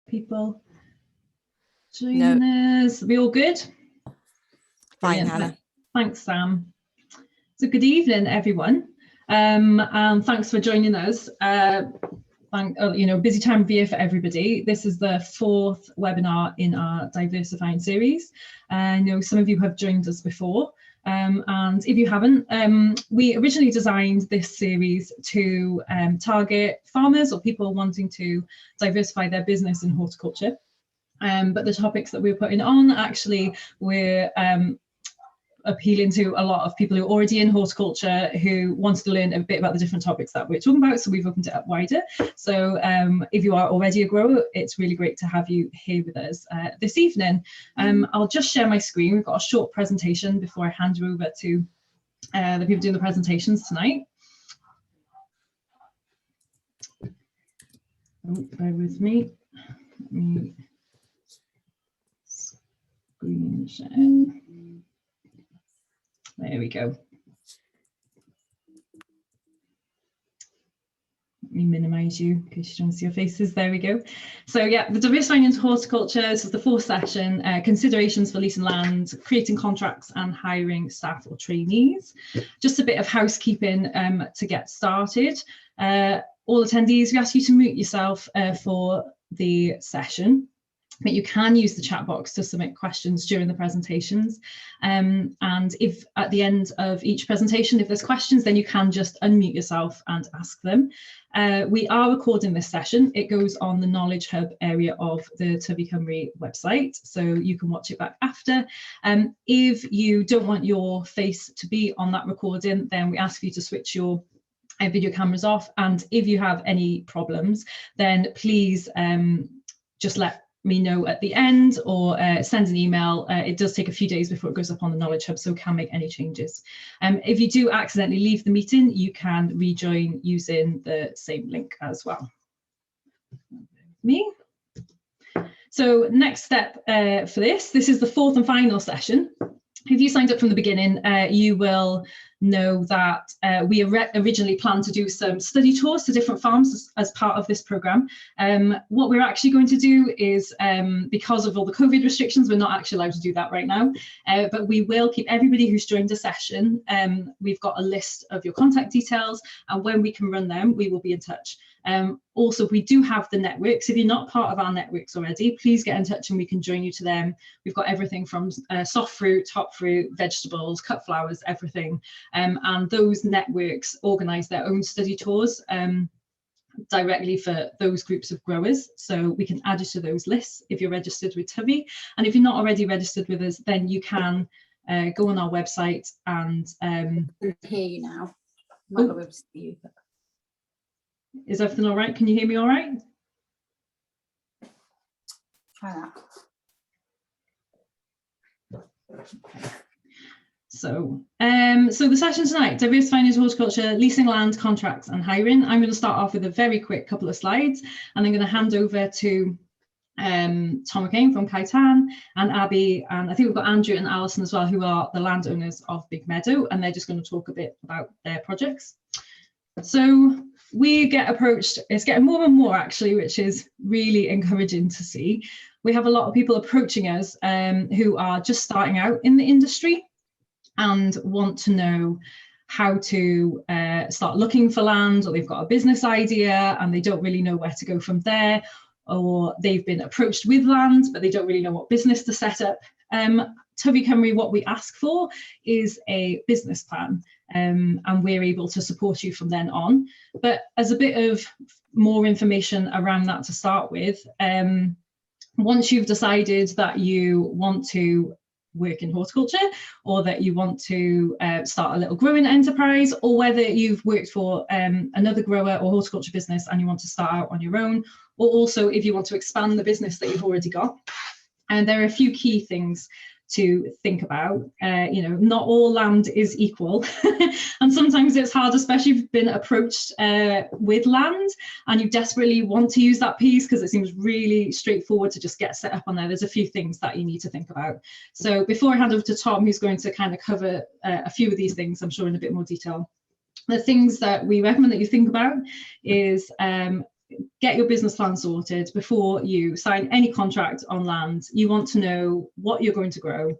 people joining us. Are we all good? Fine, Hannah. Thanks, Sam. So good evening, everyone, and thanks for joining us. Busy time of year for everybody. This is the 4th webinar in our Diversifying series. I know some of you have joined us before, and if you haven't, we originally designed this series to target farmers or people wanting to diversify their business in horticulture. But the topics that we're putting on actually we're appealing to a lot of people who are already in horticulture who wanted to learn a bit about the different topics that we're talking about, so we've opened it up wider. So if you are already a grower, it's really great to have you here with us this evening. I'll just share my screen. We've got a short presentation before I hand you over to the people doing the presentations tonight. Oh, bear with me. Let me screen share. There we go. Let me minimize you in case you don't see your faces. There we go. So yeah, the diversifying into horticulture. This is the 4th session, considerations for leasing land, creating contracts and hiring staff or trainees. Just a bit of housekeeping to get started. All attendees, we ask you to mute yourself for the session. But you can use the chat box to submit questions during the presentations. And if at the end of each presentation, if there's questions, then you can just unmute yourself and ask them. We are recording this session. It goes on the Knowledge Hub area of the Tyfu Cymru website, so you can watch it back after. If you don't want your face to be on that recording, then we ask you to switch your video cameras off. And if you have any problems, then please just let me know at the end or send an email. It does take a few days before it goes up on the Knowledge Hub, so can make any changes. If you do accidentally leave the meeting, you can rejoin using the same link as well. So next step for this is the 4th and final session. If you signed up from the beginning, you will know that we originally planned to do some study tours to different farms as part of this programme. What we're actually going to do is, because of all the COVID restrictions, we're not actually allowed to do that right now, but we will keep everybody who's joined a session. We've got a list of your contact details, and when we can run them, we will be in touch. Also, we do have the networks. If you're not part of our networks already, please get in touch and we can join you to them. We've got everything from soft fruit, top fruit, vegetables, cut flowers, everything. And those networks organise their own study tours directly for those groups of growers. So we can add you to those lists if you're registered with Tyfu. And if you're not already registered with us, then you can go on our website and I hear you now. I'm not able to see you, but... Is everything all right? Can you hear me all right? Try that. So the session tonight, diversifying into horticulture, leasing land, contracts and hiring. I'm going to start off with a very quick couple of slides, and I'm going to hand over to Tom McCain from Kaitan and Abbi, and I think we've got Andrew and Alison as well, who are the landowners of Big Meadow, and they're just going to talk a bit about their projects. So we get approached, it's getting more and more actually, which is really encouraging to see. We have a lot of people approaching us who are just starting out in the industry and want to know how to start looking for land, or they've got a business idea and they don't really know where to go from there, or they've been approached with land but they don't really know what business to set up. Tyfu Cymru, what we ask for is a business plan, and we're able to support you from then on. But as a bit of more information around that to start with, once you've decided that you want to work in horticulture, or that you want to start a little growing enterprise, or whether you've worked for another grower or horticulture business and you want to start out on your own, or also if you want to expand the business that you've already got. And there are a few key things to think about. Not all land is equal and sometimes it's hard, especially if you've been approached with land and you desperately want to use that piece because it seems really straightforward to just get set up on there. There's a few things that you need to think about. So before I hand over to Tom, who's going to kind of cover a few of these things, I'm sure in a bit more detail, the things that we recommend that you think about is get your business plan sorted before you sign any contract on land. You want to know what you're going to grow,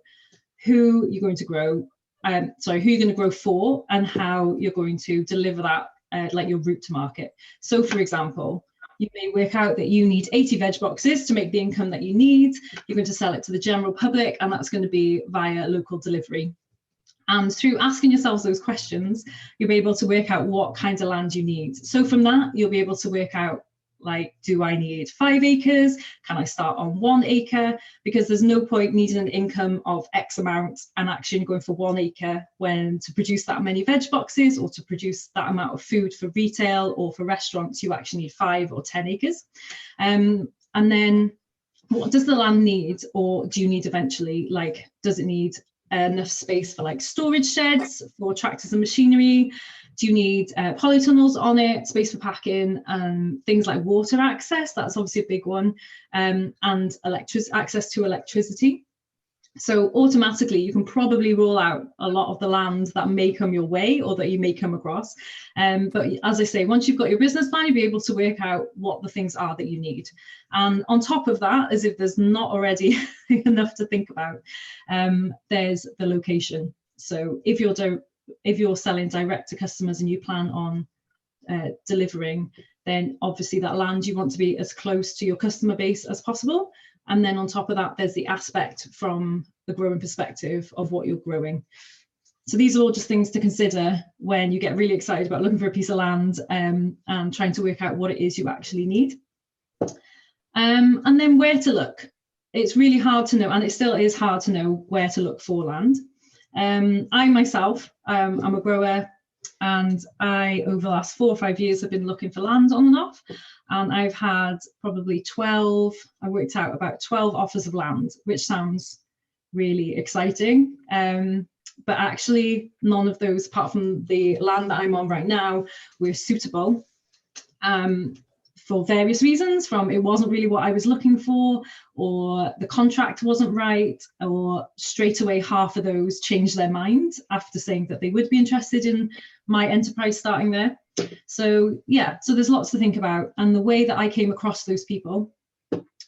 who you're going to grow, who you're going to grow for, and how you're going to deliver that, like your route to market. So for example, you may work out that you need 80 veg boxes to make the income that you need. You're going to sell it to the general public, and that's going to be via local delivery. And through asking yourselves those questions, you'll be able to work out what kinds of land you need. So from that, you'll be able to work out, like, do I need 5 acres? Can I start on 1 acre? Because there's no point needing an income of X amount and actually going for 1 acre when to produce that many veg boxes or to produce that amount of food for retail or for restaurants, you actually need 5 or 10 acres. And then what does the land need, or do you need eventually? Like, does it need enough space for like storage sheds for tractors and machinery? Do you need polytunnels on it, space for packing, things like water access? That's obviously a big one, and access to electricity. So automatically you can probably rule out a lot of the land that may come your way or that you may come across. But as I say, once you've got your business plan, you'll be able to work out what the things are that you need. And on top of that, as if there's not already enough to think about, there's the location. So if you're selling direct to customers and you plan on delivering, then obviously that land, you want to be as close to your customer base as possible. And then on top of that, there's the aspect from the growing perspective of what you're growing. So these are all just things to consider when you get really excited about looking for a piece of land and trying to work out what it is you actually need. And then where to look. It's really hard to know, and it still is hard to know where to look for land. I myself, I'm a grower, and I, over the last 4 or 5 years, have been looking for land on and off. And I've had probably 12, I worked out about 12 offers of land, which sounds really exciting. But actually none of those, apart from the land that I'm on right now, were suitable for various reasons, from it wasn't really what I was looking for, or the contract wasn't right, or straight away half of those changed their mind after saying that they would be interested in my enterprise starting there. So yeah, so there's lots to think about. And the way that I came across those people,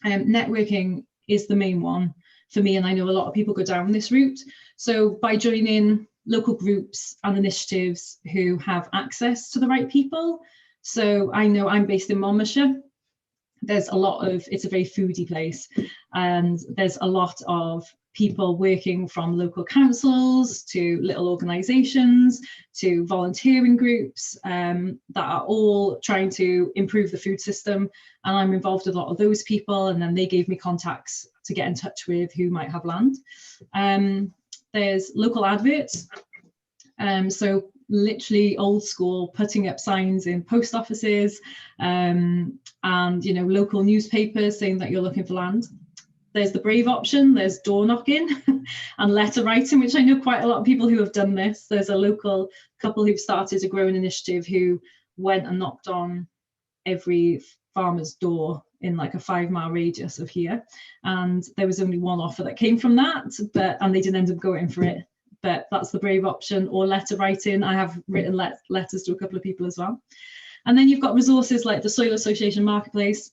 networking is the main one for me, and I know a lot of people go down this route. So by joining local groups and initiatives who have access to the right people. So I know I'm based in Monmouthshire. There's a lot of, it's a very foodie place, and there's a lot of people working from local councils to little organisations to volunteering groups that are all trying to improve the food system. And I'm involved with a lot of those people, and then they gave me contacts to get in touch with who might have land. There's local adverts. So literally old school, putting up signs in post offices and, you know, local newspapers saying that you're looking for land. There's the brave option, there's door knocking and letter writing, which I know quite a lot of people who have done this. There's a local couple who've started a growing initiative who went and knocked on every farmer's door in like a 5-mile radius of here. And there was only one offer that came from that, and they didn't end up going for it. But that's the brave option. Or letter writing. I have written letters to a couple of people as well. And then you've got resources like the Soil Association Marketplace.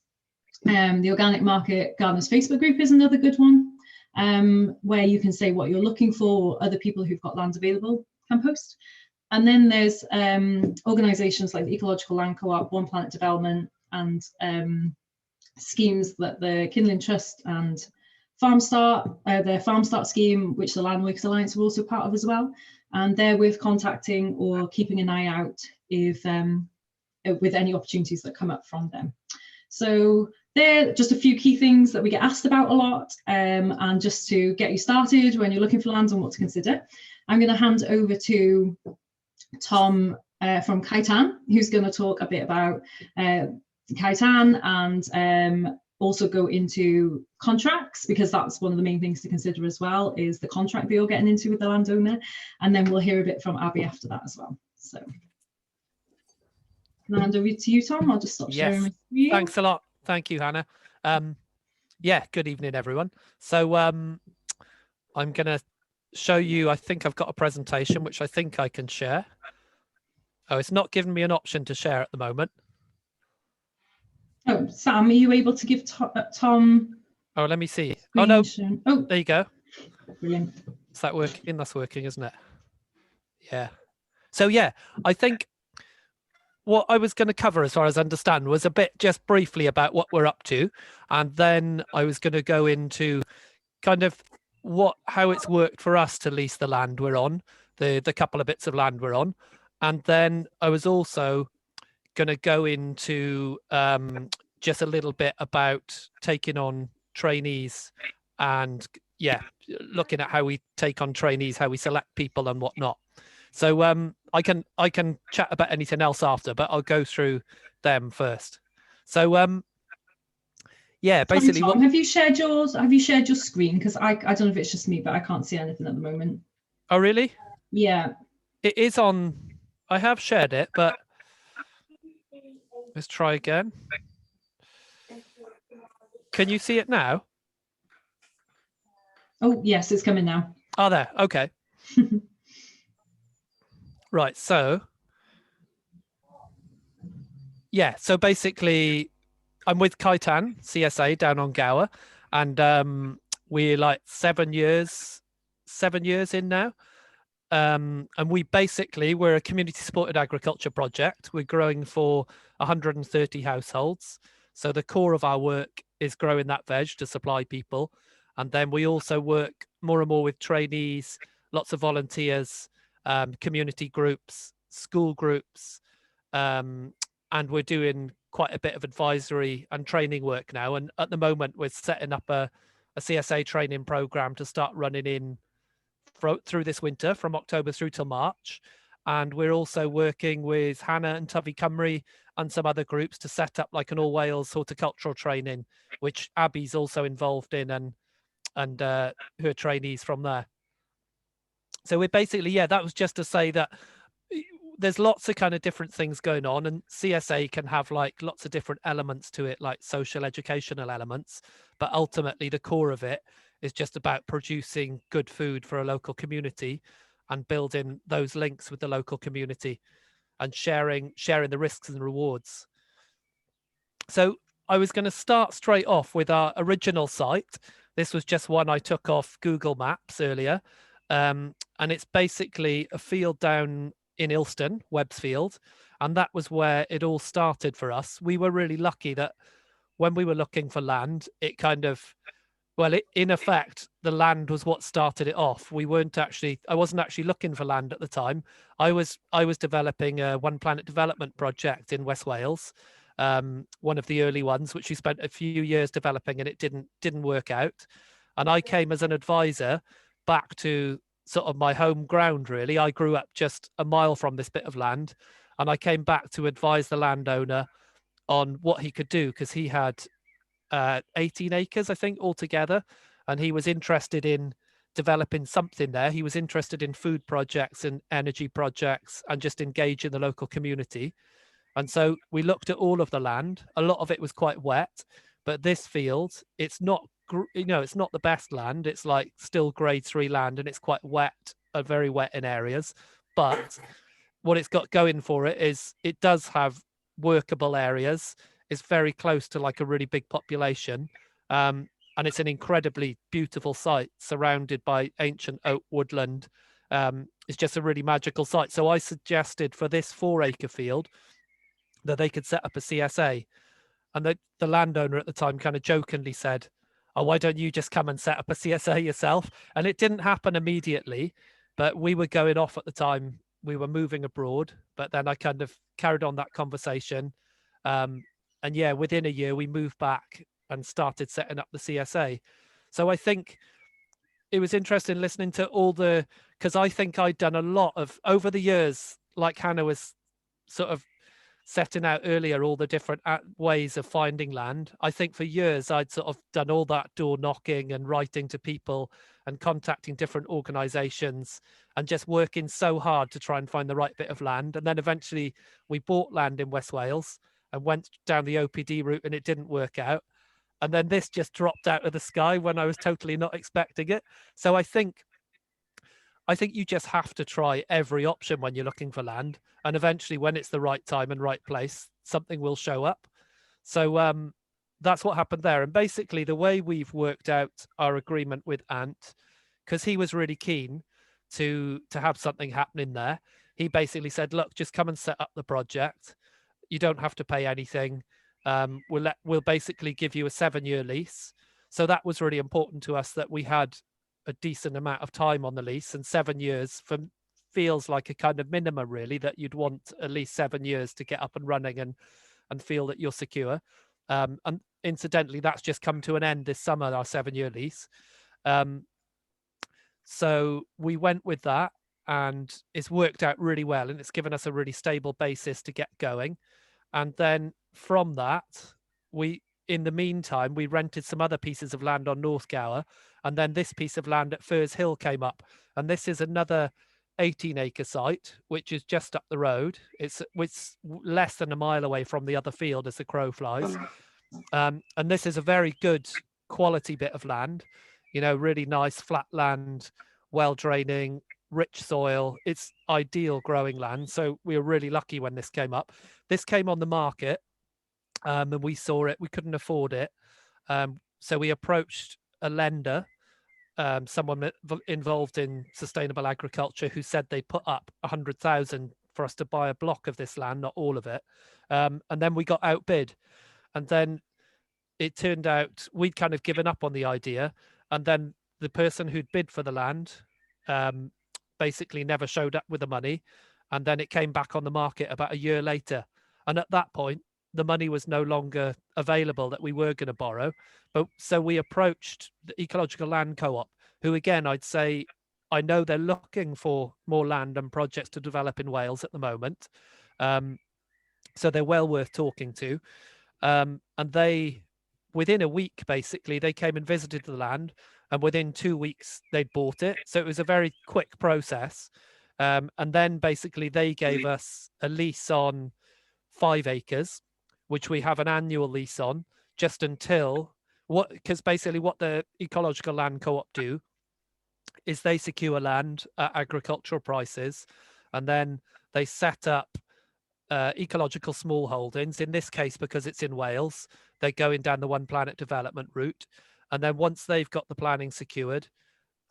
The Organic Market Gardeners Facebook group is another good one, where you can say what you're looking for, or other people who've got land available can post. And then there's organisations like the Ecological Land Co-op, One Planet Development, and schemes that the Kindling Trust and Farm Start, their Farm Start scheme, which the Land Workers Alliance are also part of as well. And they're worth contacting or keeping an eye out if with any opportunities that come up from them. So they're just a few key things that we get asked about a lot, and just to get you started when you're looking for land and what to consider. I'm going to hand over to Tom from Kaitan, who's going to talk a bit about Kaitan and also go into contracts, because that's one of the main things to consider as well, is the contract that you're getting into with the landowner. And then we'll hear a bit from Abbi after that as well. So can I hand over to you, Tom? I'll just stop sharing my screen. Thanks a lot. Thank you, Hannah. Yeah, good evening, everyone. So I'm going to show you, I think I've got a presentation, which I think I can share. Oh, it's not giving me an option to share at the moment. Oh, Sam, are you able to give Tom? Oh, let me see. Oh, no, screen share? Oh, there you go. brilliant. Is that working? That's working, isn't it? Yeah. So, yeah, I think what I was going to cover, as far as I understand, was a bit just briefly about what we're up to. And then I was going to go into kind of how it's worked for us to lease the land we're on, the couple of bits of land we're on. And then I was also going to go into just a little bit about taking on trainees and, yeah, looking at how we take on trainees, how we select people and whatnot. So I can chat about anything else after, but I'll go through them first. So yeah, basically, Tom, have you shared yours? Have you shared your screen? Because I don't know if it's just me, but I can't see anything at the moment. Oh, really? Yeah. It is on. I have shared it, but let's try again. Can you see it now? Oh, yes, it's coming now. Oh, there. Okay. Right. So, yeah. So basically, I'm with Kaitan CSA down on Gower, and we're like 7 years in now. And we're a community supported agriculture project. We're growing for 130 households. So the core of our work is growing that veg to supply people. And then we also work more and more with trainees, lots of volunteers, community groups, school groups, and we're doing quite a bit of advisory and training work now. And at the moment, we're setting up a CSA training program to start running in through this winter from October through till March. And we're also working with Hannah and Tyfu Cymru and some other groups to set up like an all Wales horticultural training, which Abbi's also involved in, and who are trainees from there. So we're basically, yeah, that was just to say that there's lots of kind of different things going on, and CSA can have like lots of different elements to it, like social educational elements, but ultimately the core of it is just about producing good food for a local community and building those links with the local community and sharing the risks and rewards. So I was going to start straight off with our original site. This was just one I took off Google Maps earlier, and it's basically a field down in Ilston, Webbsfield, and that was where it all started for us. We were really lucky that when we were looking for land, it kind of, well, in effect, the land was what started it off. I wasn't actually looking for land at the time. I was developing a One Planet development project in West Wales, one of the early ones, which we spent a few years developing, and it didn't work out. And I came as an advisor back to sort of my home ground, really. I grew up just a mile from this bit of land, and I came back to advise the landowner on what he could do, because he had 18 acres, I think, altogether, and he was interested in developing something there. He was interested in food projects and energy projects and just engaging the local community. And so we looked at all of the land. A lot of it was quite wet, but this field, it's not the best land. It's like still grade 3 land, and it's quite wet, very wet in areas. But what it's got going for it is it does have workable areas. It's very close to like a really big population. And it's an incredibly beautiful site surrounded by ancient oak woodland. It's just a really magical site. So I suggested for this 4-acre field that they could set up a CSA. And the landowner at the time kind of jokingly said, "Oh, why don't you just come and set up a CSA yourself?" And it didn't happen immediately, but we were going off at the time. We were moving abroad, but then I kind of carried on that conversation. And yeah, within a year, we moved back and started setting up the CSA. So I think it was interesting listening to because I think I'd done a lot of, over the years, like Hannah was sort of setting out earlier, all the different ways of finding land. I think for years I'd sort of done all that door knocking and writing to people and contacting different organizations and just working so hard to try and find the right bit of land. And then eventually we bought land in West Wales and went down the OPD route, and it didn't work out. And then this just dropped out of the sky when I was totally not expecting it. So I think you just have to try every option when you're looking for land. And eventually, when it's the right time and right place, something will show up. So that's what happened there. And basically the way we've worked out our agreement with Ant, because he was really keen to have something happening there, he basically said, look, just come and set up the project. You don't have to pay anything. We'll basically give you a 7-year lease. So that was really important to us, that we had a decent amount of time on the lease, and 7 years feels like a kind of minimum, really, that you'd want at least 7 years to get up and running and feel that you're secure. And incidentally, that's just come to an end this summer, our 7-year lease. So we went with that, and it's worked out really well, and it's given us a really stable basis to get going. And then from that, in the meantime, we rented some other pieces of land on North Gower, and then this piece of land at Firs Hill came up. And this is another 18-acre site, which is just up the road. It's less than a mile away from the other field as the crow flies. And this is a very good quality bit of land, really nice flat land, well draining, rich soil. It's ideal growing land. So we were really lucky when this came up. This came on the market, and we saw it. We couldn't afford it. So we approached a lender, someone involved in sustainable agriculture, who said they put up 100,000 for us to buy a block of this land, not all of it. And then we got outbid. And then it turned out we'd kind of given up on the idea. And then the person who'd bid for the land basically never showed up with the money. And then it came back on the market about a year later. And at that point, the money was no longer available that we were going to borrow. But so we approached the Ecological Land Co-op, who, again, I'd say, I know they're looking for more land and projects to develop in Wales at the moment. So they're well worth talking to. And they, within a week, basically, they came and visited the land, and within 2 weeks, they'd bought it. So it was a very quick process. And then basically they gave us a lease on 5 acres, which we have an annual lease on, just until because basically what the Ecological Land Co-op do is they secure land at agricultural prices, and then they set up ecological small holdings. In this case, because it's in Wales, they're going down the One Planet development route. And then once they've got the planning secured,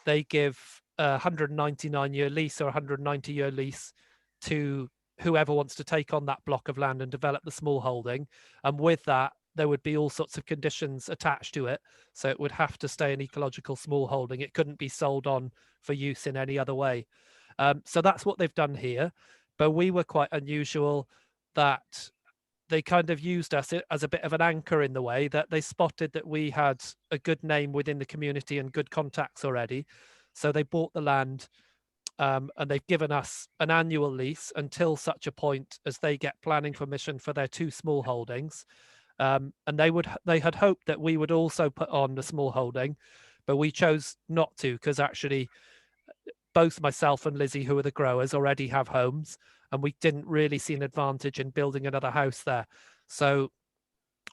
they give a 199-year lease or 190-year lease to whoever wants to take on that block of land and develop the small holding. And with that, there would be all sorts of conditions attached to it. So it would have to stay an ecological small holding. It couldn't be sold on for use in any other way. So that's what they've done here. But we were quite unusual that they kind of used us as a bit of an anchor, in the way that they spotted that we had a good name within the community and good contacts already. So they bought the land, and they've given us an annual lease until such a point as they get planning permission for their 2 small holdings. And they had hoped that we would also put on the small holding, but we chose not to, because actually both myself and Lizzie, who are the growers, already have homes, and we didn't really see an advantage in building another house there. So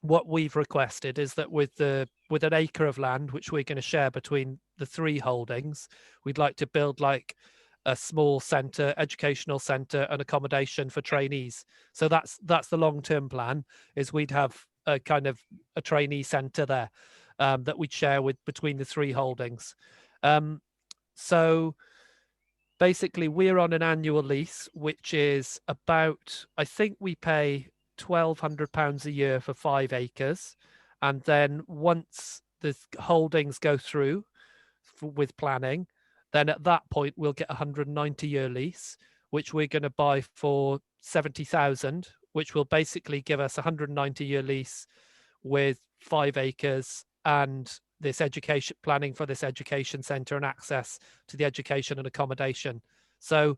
what we've requested is that with an acre of land, which we're going to share between the 3 holdings, we'd like to build like a small centre, educational centre, and accommodation for trainees. So that's the long-term plan, is we'd have a kind of a trainee centre there that we'd share between the 3 holdings. So basically we're on an annual lease, which is about, I think we pay £1,200 a year for 5 acres. And then once the holdings go through with planning, then at that point we'll get a 190-year lease, which we're going to buy for 70,000, which will basically give us a 190-year lease with 5 acres and this education planning for this education centre and access to the education and accommodation. So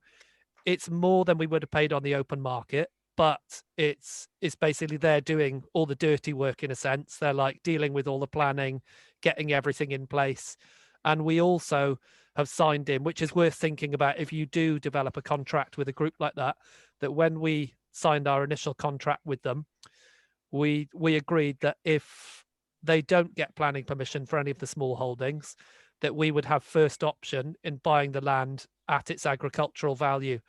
it's more than we would have paid on the open market, but it's basically they're doing all the dirty work, in a sense. They're like dealing with all the planning, getting everything in place. And we also have signed in, which is worth thinking about if you do develop a contract with a group like that, that when we signed our initial contract with them, we agreed that if they don't get planning permission for any of the small holdings, that we would have first option in buying the land at its agricultural value.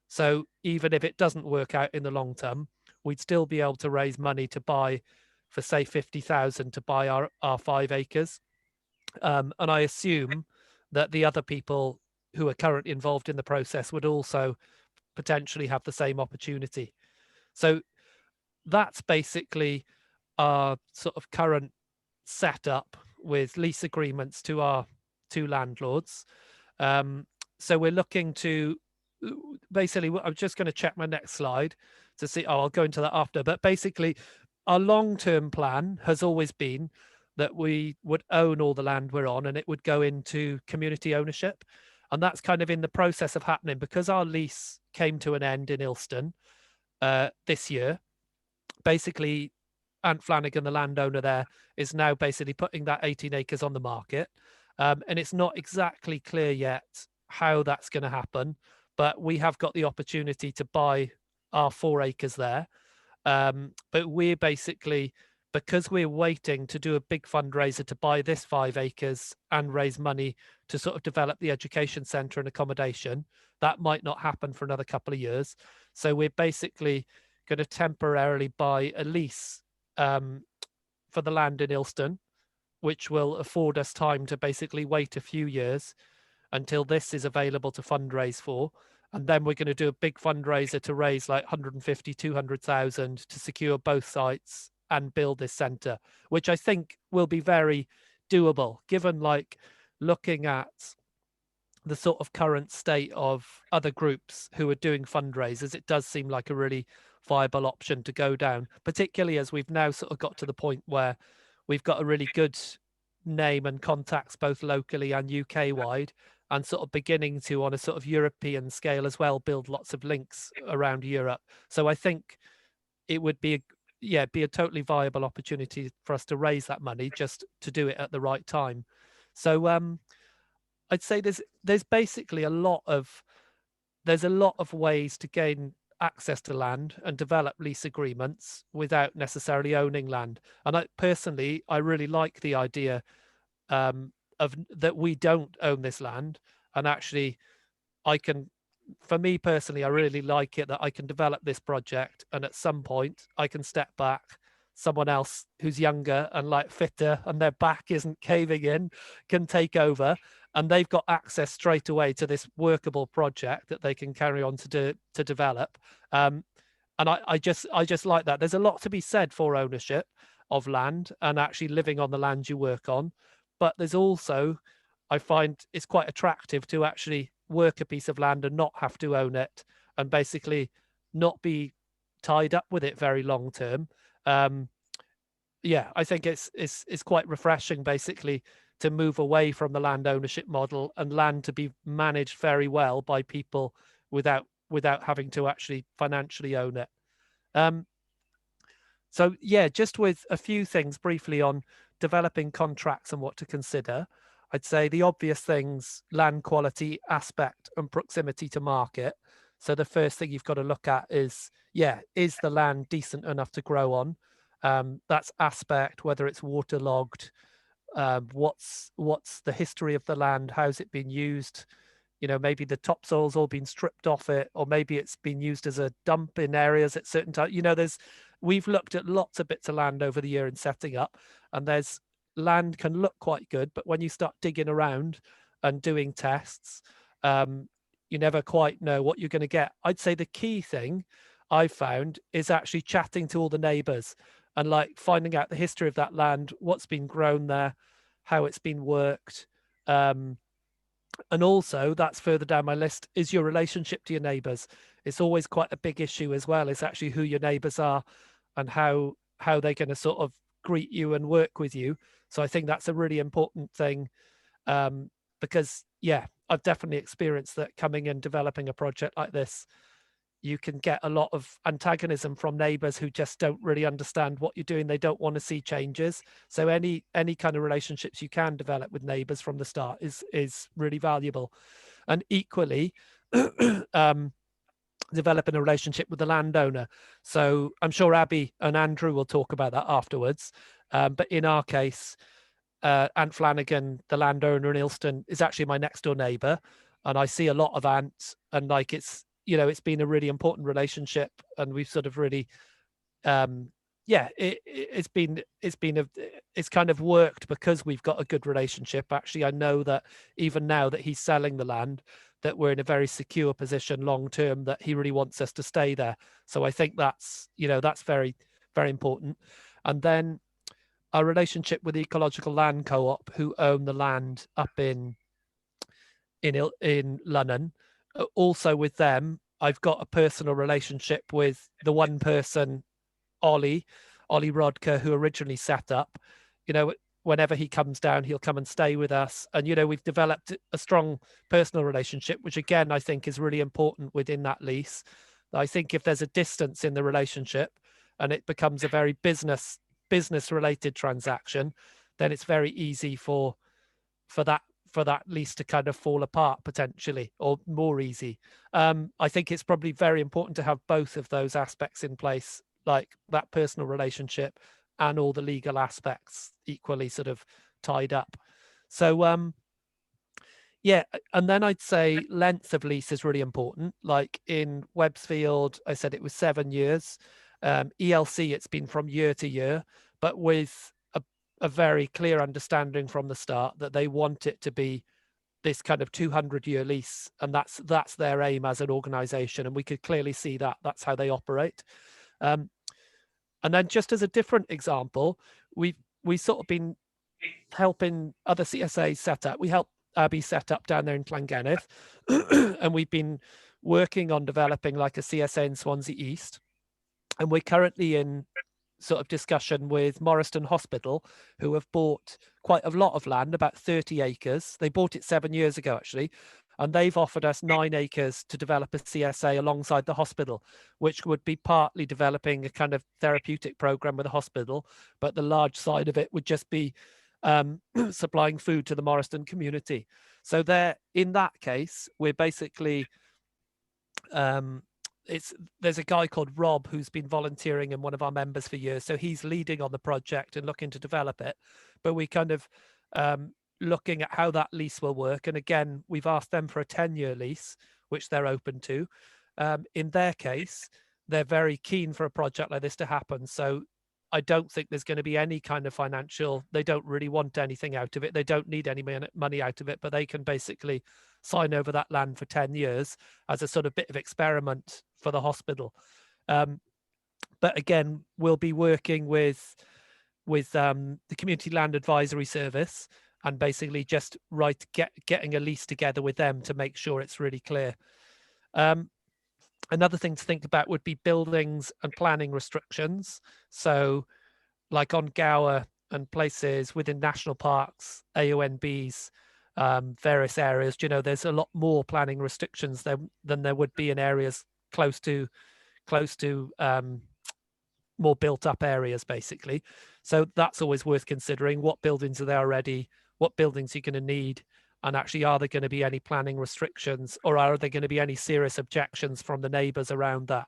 So even if it doesn't work out in the long term, we'd still be able to raise money to buy for say 50,000 to buy our 5 acres. And I assume that the other people who are currently involved in the process would also potentially have the same opportunity. So that's basically our sort of current setup with lease agreements to our 2 landlords. So we're looking to basically, I'm just going to check my next slide to see. Oh, I'll go into that after. But basically, our long-term plan has always been that we would own all the land we're on and it would go into community ownership. And that's kind of in the process of happening because our lease came to an end in Ilston this year. Basically, Ant Flanagan, the landowner there, is now basically putting that 18 acres on the market. And it's not exactly clear yet how that's going to happen, but we have got the opportunity to buy our 4 acres there. But we're basically, because we're waiting to do a big fundraiser to buy this 5 acres and raise money to sort of develop the education centre and accommodation, that might not happen for another couple of years. So we're basically going to temporarily buy a lease for the land in Ilston, which will afford us time to basically wait a few years until this is available to fundraise for. And then we're going to do a big fundraiser to raise like 150, 200,000 to secure both sites and build this centre, which I think will be very doable, given like looking at the sort of current state of other groups who are doing fundraisers. It does seem like a really viable option to go down, particularly as we've now sort of got to the point where we've got a really good name and contacts both locally and UK wide, and sort of beginning to, on a sort of European scale as well, build lots of links around Europe. So I think it would be a totally viable opportunity for us to raise that money, just to do it at the right time. So I'd say there's basically a lot of ways to gain access to land and develop lease agreements without necessarily owning land. And I really like the idea of that we don't own this land, and actually for me personally, I really like it that I can develop this project and at some point I can step back, someone else who's younger and like fitter and their back isn't caving in can take over, and they've got access straight away to this workable project that they can carry on to develop. And I just like that. There's a lot to be said for ownership of land and actually living on the land you work on. But there's also, I find it's quite attractive to actually work a piece of land and not have to own it and basically not be tied up with it very long term. I think it's quite refreshing basically to move away from the land ownership model and land to be managed very well by people without having to actually financially own it. So yeah, just with a few things briefly on developing contracts and what to consider. I'd say the obvious things: land quality, aspect, and proximity to market. So the first thing you've got to look at is the land decent enough to grow on? That's aspect, whether it's waterlogged, what's the history of the land, how's it been used? Maybe the topsoil's all been stripped off it, or maybe it's been used as a dump in areas at certain times. We've looked at lots of bits of land over the year in setting up, and there's land can look quite good, but when you start digging around and doing tests, you never quite know what you're going to get. I'd say the key thing I've found is actually chatting to all the neighbours and like finding out the history of that land, what's been grown there, how it's been worked. And also, that's further down my list, is your relationship to your neighbours. It's always quite a big issue as well. It's actually who your neighbours are and how they're going to sort of greet you and work with you. So I think that's a really important thing, because I've definitely experienced that coming and developing a project like this, you can get a lot of antagonism from neighbours who just don't really understand what you're doing. They don't want to see changes. So any kind of relationships you can develop with neighbours from the start is really valuable. And equally, developing a relationship with the landowner. So I'm sure Abbi and Andrew will talk about that afterwards. But in our case, Ant Flanagan, the landowner in Ilston, is actually my next door neighbour, and I see a lot of Ant, and like it's been a really important relationship, and we've sort of really yeah, it's kind of worked because we've got a good relationship. Actually, I know that even now that he's selling the land, that we're in a very secure position long term, that he really wants us to stay there. So I think that's, that's very, very important. And then our relationship with the Ecological Land Co-op, who own the land up in London, also with them, I've got a personal relationship with the one person, Ollie Rodker, who originally set up. Whenever he comes down, he'll come and stay with us. And, we've developed a strong personal relationship, which again, I think is really important within that lease. I think if there's a distance in the relationship and it becomes a very business related transaction, then it's very easy for that lease to kind of fall apart potentially, or more easy. I think it's probably very important to have both of those aspects in place, like that personal relationship and all the legal aspects equally sort of tied up. So yeah, and then I'd say length of lease is really important. Like in Websfield, I said it was 7 years. ELC, it's been from year to year, but with a very clear understanding from the start that they want it to be this kind of 200-year lease, and that's their aim as an organization, and we could clearly see that that's how they operate. And then just as a different example, we sort of been helping other CSAs set up. We helped Abbi set up down there in Llangennith, and we've been working on developing like a CSA in Swansea East. And we're currently in sort of discussion with Morriston Hospital, who have bought quite a lot of land, about 30 acres. They bought it 7 years ago, actually. And they've offered us 9 acres to develop a CSA alongside the hospital, which would be partly developing a kind of therapeutic program with the hospital, but the large side of it would just be supplying food to the Morriston community. So there, in that case, we're basically, there's a guy called Rob who's been volunteering and one of our members for years. So he's leading on the project and looking to develop it. But we kind of looking at how that lease will work. And again, we've asked them for a 10-year lease, which they're open to. In their case, they're very keen for a project like this to happen. So I don't think there's going to be any kind of financial, they don't really want anything out of it. They don't need any money out of it, but they can basically sign over that land for 10 years as a sort of bit of experiment for the hospital. But again, we'll be working with the Community Land Advisory Service and basically just getting a lease together with them to make sure it's really clear. Another thing to think about would be buildings and planning restrictions. So like on Gower and places within national parks, AONBs, various areas, there's a lot more planning restrictions than there would be in areas close to more built up areas, basically. So that's always worth considering. What buildings are there already? What buildings you're going to need? And actually, are there going to be any planning restrictions, or are there going to be any serious objections from the neighbours around that?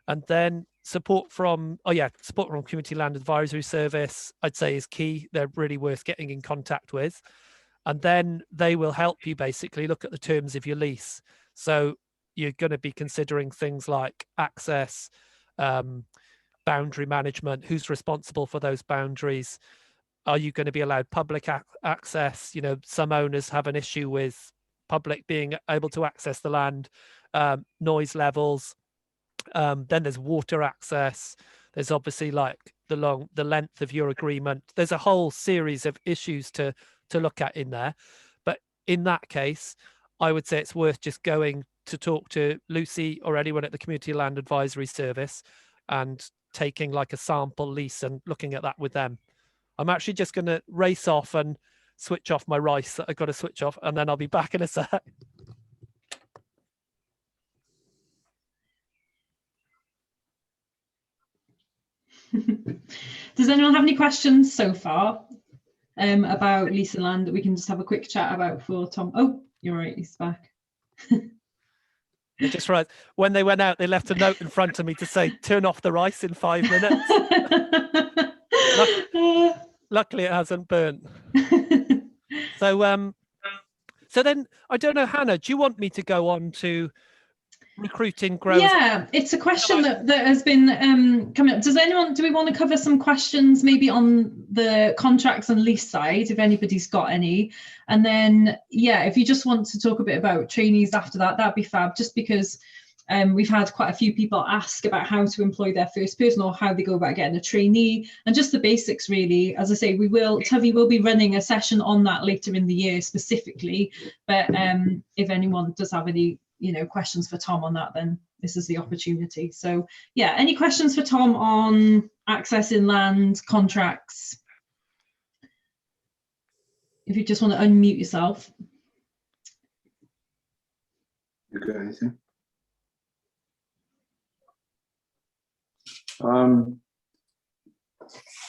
And then support from Community Land Advisory Service, I'd say, is key. They're really worth getting in contact with. And then they will help you basically look at the terms of your lease. So you're going to be considering things like access, boundary management, who's responsible for those boundaries. Are you going to be allowed public access? Some owners have an issue with public being able to access the land, noise levels. Then there's water access. There's obviously like the length of your agreement. There's a whole series of issues to look at in there. But in that case, I would say it's worth just going to talk to Lucy or anyone at the Community Land Advisory Service and taking like a sample lease and looking at that with them. I'm actually just going to race off and switch off my rice that I've got to switch off, and then I'll be back in a sec. Does anyone have any questions so far about leasing land that we can just have a quick chat about for Tom? Oh, you're right, he's back. Just right. When they went out, they left a note in front of me to say, turn off the rice in 5 minutes. Luckily, it hasn't burnt. So then, I don't know, Hannah, do you want me to go on to recruiting grows? Yeah, it's a question that has been coming up. Do we want to cover some questions maybe on the contracts and lease side, if anybody's got any? And then, yeah, if you just want to talk a bit about trainees after that, that'd be fab, just because we've had quite a few people ask about how to employ their first person or how they go about getting a trainee, and just the basics really. As I say, Tyfu will be running a session on that later in the year specifically, but if anyone does have any questions for Tom on that, then this is the opportunity. So yeah, any questions for Tom on accessing land, contracts? If you just want to unmute yourself. You got anything?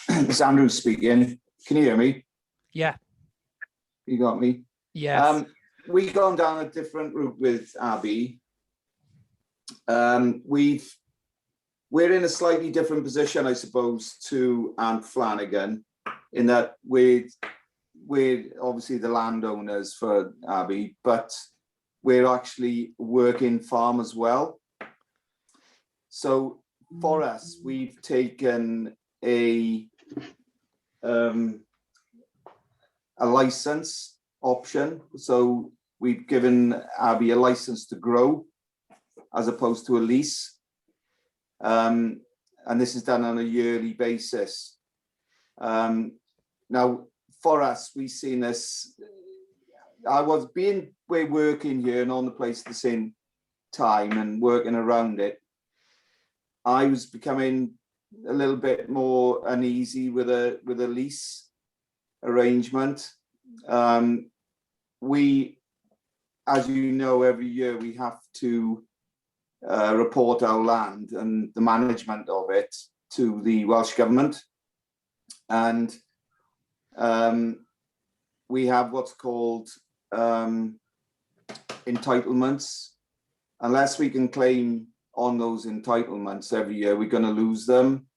It's Andrew speaking. Can you hear me? Yeah. You got me? Yes. We've gone down a different route with Abbi. We're in a slightly different position, I suppose, to Ant Flanagan, in that we're obviously the landowners for Abbi, but we're actually working farm as well. So for us, we've taken a license option. So we've given Abbi a license to grow as opposed to a lease. And this is done on a yearly basis. Now, for us, we've seen this. We're working here and on the place at the same time and working around it. I was becoming a little bit more uneasy with a lease arrangement. We, as you know, every year we have to report our land and the management of it to the Welsh Government. And we have what's called entitlements. Unless we can claim on those entitlements every year, we're going to lose them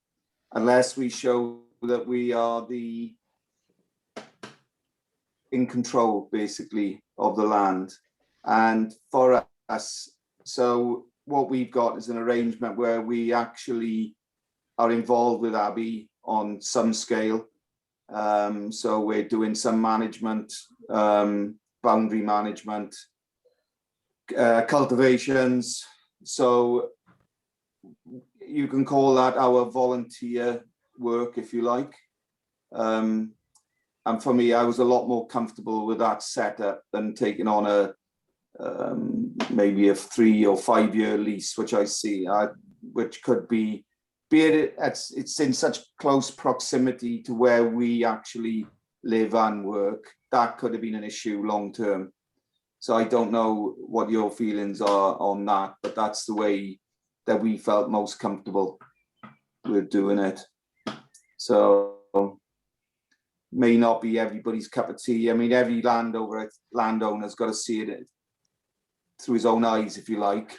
unless we show that we are in control, basically, of the land. And for us, so what we've got is an arrangement where we actually are involved with Abbi on some scale. So we're doing some management, boundary management, cultivations. So you can call that our volunteer work, if you like. And for me, I was a lot more comfortable with that setup than taking on maybe a 3 or 5 year lease, which I see, which could be it's in such close proximity to where we actually live and work. That could have been an issue long term. So I don't know what your feelings are on that, but that's the way that we felt most comfortable with doing it. So may not be everybody's cup of tea. I mean, every landowner's got to see it through his own eyes, if you like,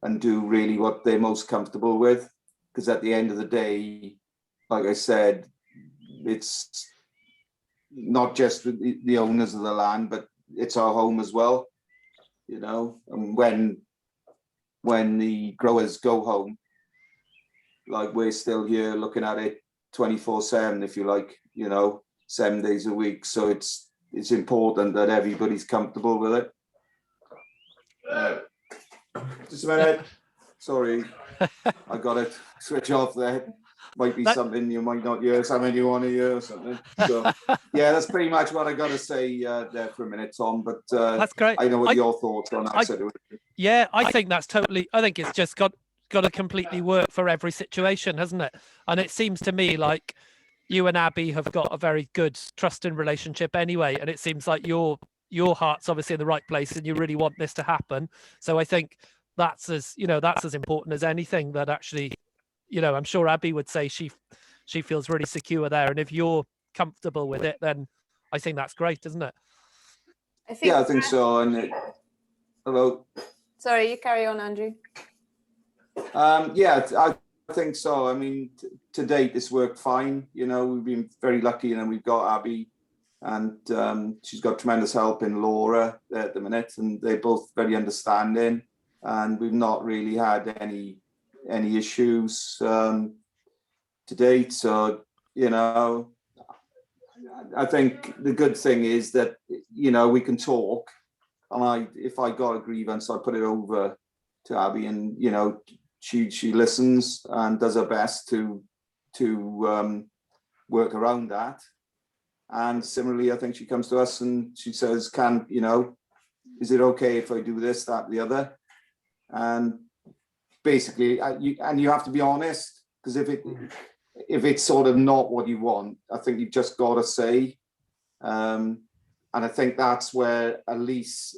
and do really what they're most comfortable with. Because at the end of the day, like I said, it's not just the owners of the land, but it's our home as well, and when the growers go home, like we're still here looking at it 24/7, if you like, 7 days a week. So it's important that everybody's comfortable with it. Just a minute. Sorry, I got it. Switch off there. Might be something you might not hear, something you want to hear or something. So yeah, that's pretty much what I got to say there for a minute, Tom. But that's great. I know what your thoughts on that. Yeah, I think that's totally. I think it's just got to completely work for every situation, hasn't it? And it seems to me like you and Abbi have got a very good trusting relationship anyway, and it seems like your heart's obviously in the right place, and you really want this to happen. So I think that's as important as anything. That actually, I'm sure Abbi would say she feels really secure there, and if you're comfortable with it, then I think that's great, isn't it? I think so. And hello. Sorry, you carry on, Andrew. Yeah, I think so. I mean, to date, it's worked fine. We've been very lucky, and we've got Abbi, and she's got tremendous help in Laura at the minute, and they're both very understanding. and we've not really had any issues to date. So, you know, I think the good thing is that, you know, we can talk, and if I got a grievance, I put it over to Abbi, and, you know, she listens and does her best to work around that. And similarly, I think she comes to us and she says, you know, is it okay if I do this, that, the other? And basically, you have to be honest, because if it's sort of not what you want, I think you've just got to say. And I think that's where a lease,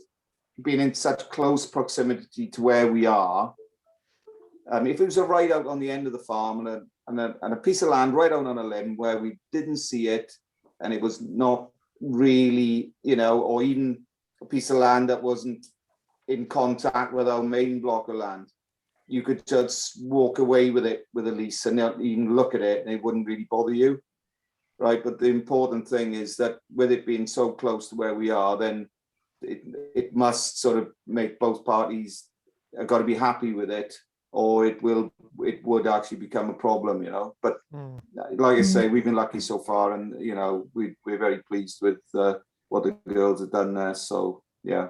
being in such close proximity to where we are, if it was a right out on the end of the farm and a piece of land right out on a limb where we didn't see it, and it was not really, you know, or even a piece of land that wasn't in contact with our main block of land, you could just walk away with it with a lease and not even look at it, and it wouldn't really bother you, right? But the important thing is that with it being so close to where we are, then it must sort of make both parties got to be happy with it, or it would actually become a problem, you know. But like I say, we've been lucky so far, and, you know, we're very pleased with what the girls have done there. So yeah,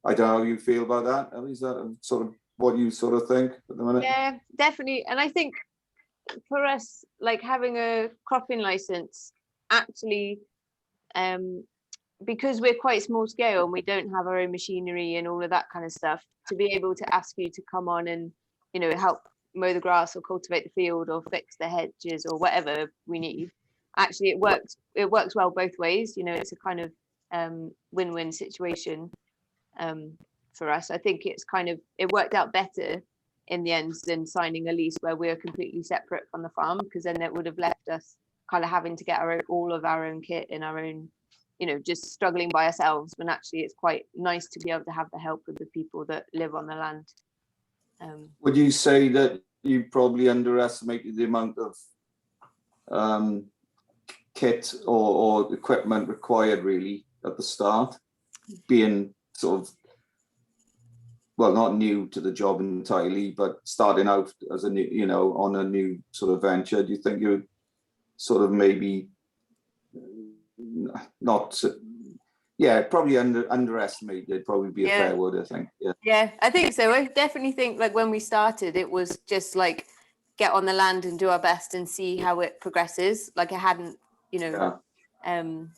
I don't know how you feel about that. Is that sort of what you sort of think at the minute? Yeah, definitely. And I think for us, like having a cropping license, actually, because we're quite small scale and we don't have our own machinery and all of that kind of stuff, to be able to ask you to come on and, you know, help mow the grass or cultivate the field or fix the hedges or whatever we need, actually it works well both ways. You know, it's a kind of win-win situation for us. I think it worked out better in the end than signing a lease where we're completely separate from the farm, because then it would have left us kind of having to get all of our own kit in our own, you know, just struggling by ourselves, when actually it's quite nice to be able to have the help of the people that live on the land. Would you say that you probably underestimated the amount of kit or equipment required really at the start, being sort of, well, not new to the job entirely, but starting out as a new, you know, on a new sort of venture? Do you think you sort of maybe not, yeah, probably underestimated, probably be a fair word, I think. Yeah, I think so. I definitely think, like, when we started, it was just like get on the land and do our best and see how it progresses. Like, I hadn't, you know, and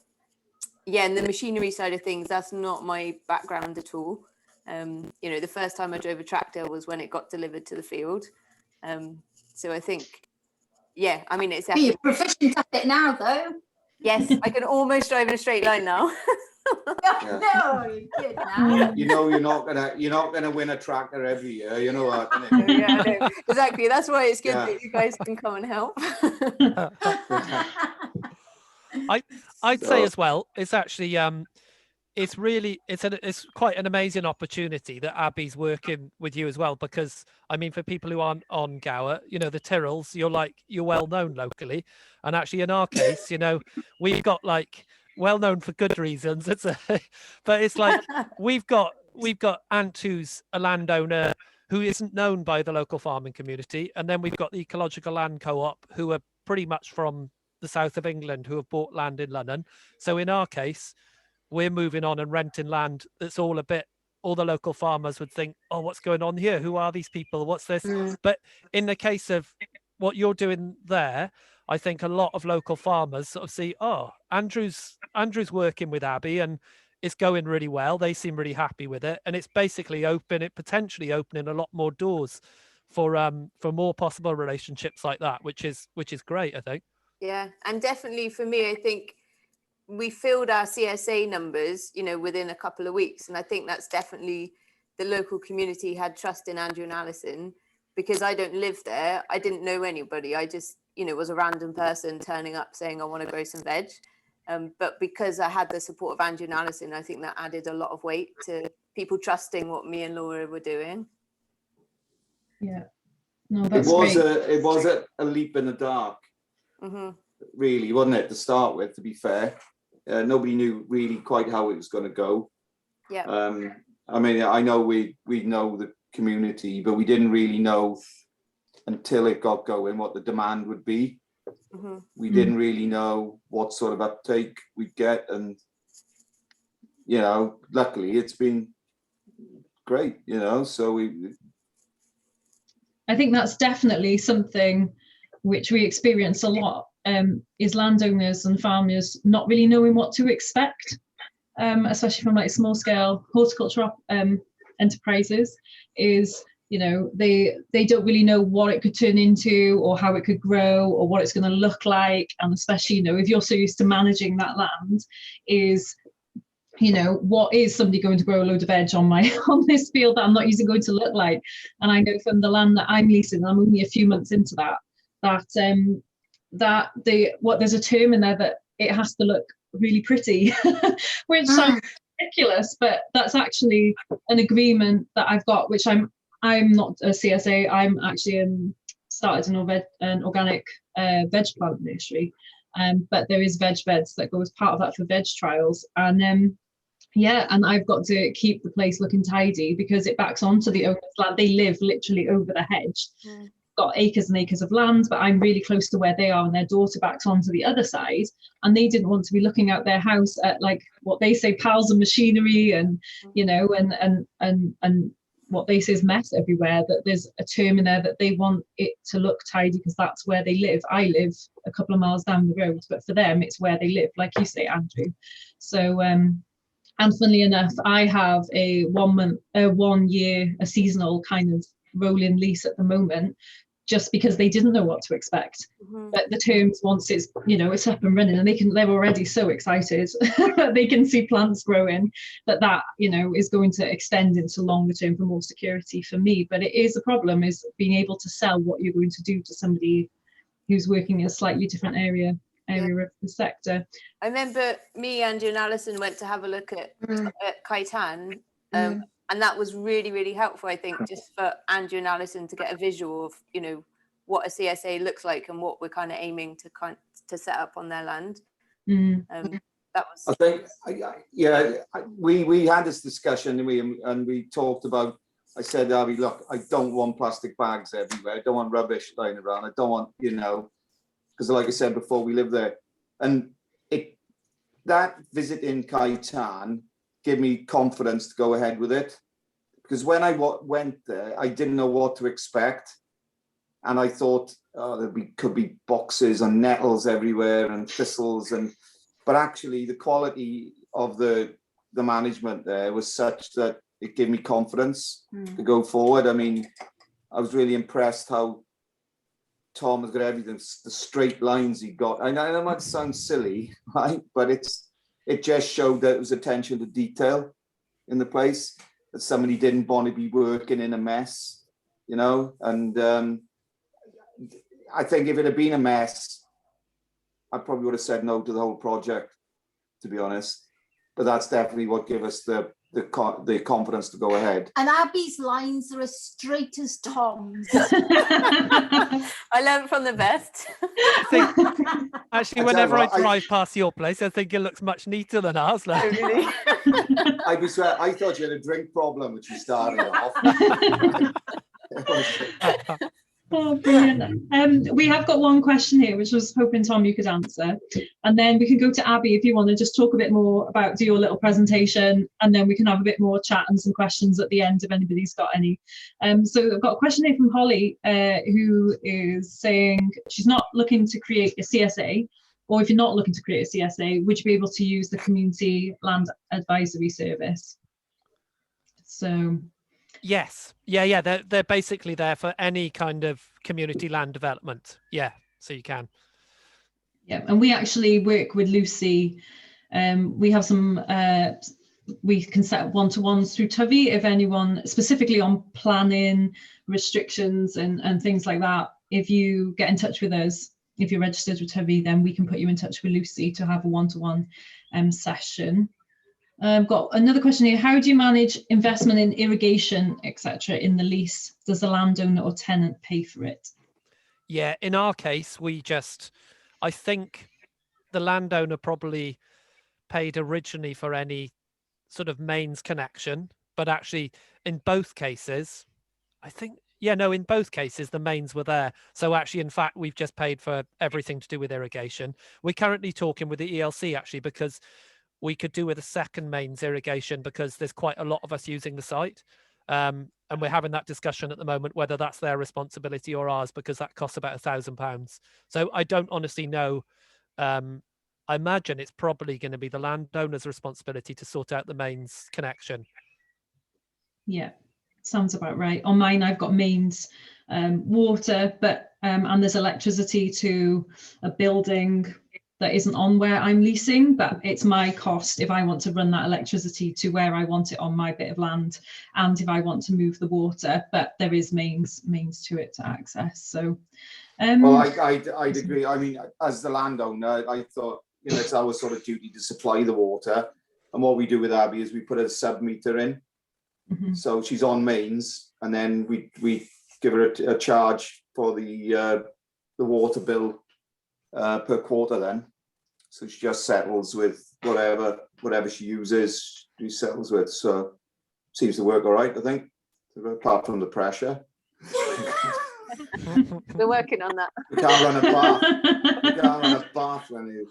the machinery side of things, that's not my background at all. You know, the first time I drove a tractor was when it got delivered to the field. So I think, yeah, I mean, it's You're proficient at it now, though. Yes, I can almost drive in a straight line now. No, you're good now. You know, you're not gonna win a tractor every year. You know that. Yeah, I know. Exactly. That's why it's good that you guys can come and help. I'd say as well, it's actually it's quite an amazing opportunity that Abbi's working with you as well, because I mean, for people who aren't on Gower, you know, the Tyrrells, you're well known locally, and actually in our case, you know, we've got like well known for good reasons. But it's like we've got Ant, who's a landowner who isn't known by the local farming community, and then we've got the Ecological Land Co-op, who are pretty much from the south of England, who have bought land in London. So in our case, we're moving on and renting land that's all the local farmers would think, oh, what's going on here? Who are these people? What's this? But in the case of what you're doing there, I think a lot of local farmers sort of see, oh, Andrew's working with Abbi and it's going really well. They seem really happy with it. And it's basically potentially opening a lot more doors for more possible relationships like that, which is great, I think. Yeah, and definitely for me, I think we filled our CSA numbers, you know, within a couple of weeks. And I think that's definitely the local community had trust in Andrew and Alison, because I don't live there. I didn't know anybody. I just, you know, was a random person turning up saying, I want to grow some veg. But because I had the support of Andrew and Alison, I think that added a lot of weight to people trusting what me and Laura were doing. Yeah. No, that's it was a leap in the dark. Mm-hmm. Really, wasn't it, to start with, to be fair? Nobody knew really quite how it was going to go. Yeah. I mean, I know we know the community, but we didn't really know until it got going what the demand would be. Mhm. We didn't really know what sort of uptake we'd get, and you know, luckily it's been great, you know. So I think that's definitely something which we experience a lot, is landowners and farmers not really knowing what to expect, especially from like small scale horticulture enterprises. Is, you know, they don't really know what it could turn into or how it could grow or what it's going to look like. And especially, you know, if you're so used to managing that land, is, you know, what is somebody going to grow a load of veg on this field that I'm not using going to look like? And I know from the land that I'm leasing, I'm only a few months into that there's a term in there that it has to look really pretty, which sounds ridiculous, but that's actually an agreement that I've got, which I'm not a CSA. I'm actually started an organic veg plant nursery, but there is veg beds that go as part of that for veg trials, and and I've got to keep the place looking tidy because it backs onto the owner's land. They live literally over the hedge. Got acres and acres of land, but I'm really close to where they are, and their daughter backs onto the other side, and they didn't want to be looking out their house at like what they say piles of machinery and, you know, and what they say is mess everywhere. That there's a term in there that they want it to look tidy because that's where they live. I live a couple of miles down the road, but for them it's where they live, like you say, Andrew. So and funnily enough, I have a 1 year, a seasonal kind of rolling lease at the moment, just because they didn't know what to expect. But the terms, once it's, you know, it's up and running, and they're already so excited that they can see plants growing, that you know is going to extend into longer term for more security for me. But it is a problem, is being able to sell what you're going to do to somebody who's working in a slightly different area of the sector. I remember me, Andrew and Alison went to have a look at Kaitan, and that was really, really helpful, I think, just for Andrew and Alison to get a visual of, you know, what a CSA looks like and what we're kind of aiming to set up on their land. That was. I think, we had this discussion, and we talked about. I said, Abbi, look, I don't want plastic bags everywhere. I don't want rubbish lying around. I don't want, you know, because like I said before, we live there, and that visit in Kaitan gave me confidence to go ahead with it, because when I went there, I didn't know what to expect, and I thought, oh, could be boxes and nettles everywhere and thistles, but actually the quality of the management there was such that it gave me confidence to go forward. I mean, I was really impressed how Tom has got everything, the straight lines he got. I know it might sound silly, right? But it just showed that it was attention to detail in the place, that somebody didn't want to be working in a mess, you know. And I think if it had been a mess, I probably would have said no to the whole project, to be honest. But that's definitely what gave us the confidence to go ahead. And Abby's lines are as straight as Tom's. I learned from the best. Actually, whenever I drive past your place, I think it looks much neater than ours. Like. Oh, really? I thought you had a drink problem, which you started off. Oh, brilliant. We have got one question here, which I was hoping, Tom, you could answer. And then we can go to Abbi if you want to just talk a bit more about, do your little presentation, and then we can have a bit more chat and some questions at the end if anybody's got any. So I've got a question here from Holly, who is saying she's not looking to create a CSA, or if you're not looking to create a CSA, would you be able to use the Community Land Advisory Service? So... Yes. Yeah. They're basically there for any kind of community land development. Yeah. So you can. Yeah. And we actually work with Lucy. We have some, we can set up one-to-ones through Tyfu if anyone, specifically on planning restrictions and things like that. If you get in touch with us, if you're registered with Tyfu, then we can put you in touch with Lucy to have a one-to-one session. I've got another question here. How do you manage investment in irrigation, etc., in the lease? Does the landowner or tenant pay for it? Yeah, in our case, I think the landowner probably paid originally for any sort of mains connection, but actually in both cases, I think, yeah, no, in both cases, the mains were there. So actually, in fact, we've just paid for everything to do with irrigation. We're currently talking with the ELC actually, because we could do with a second mains irrigation because there's quite a lot of us using the site. And we're having that discussion at the moment, whether that's their responsibility or ours, because that costs about £1,000. So I don't honestly know. I imagine it's probably going to be the landowner's responsibility to sort out the mains connection. Yeah, sounds about right. On mine, I've got mains, water, but and there's electricity to a building that isn't on where I'm leasing, but it's my cost if I want to run that electricity to where I want it on my bit of land, and if I want to move the water, but there is means to it to access. So well, I'd agree. I mean, as the landowner, I thought, you know, it's our sort of duty to supply the water, and what we do with Abbi is we put a sub meter in. So she's on mains, and then we give her a charge for the water bill per quarter then. So she just settles with whatever she uses, she settles with. So seems to work all right, I think, apart from the pressure. We're working on that. We can't run a bath. We can't run a bath when you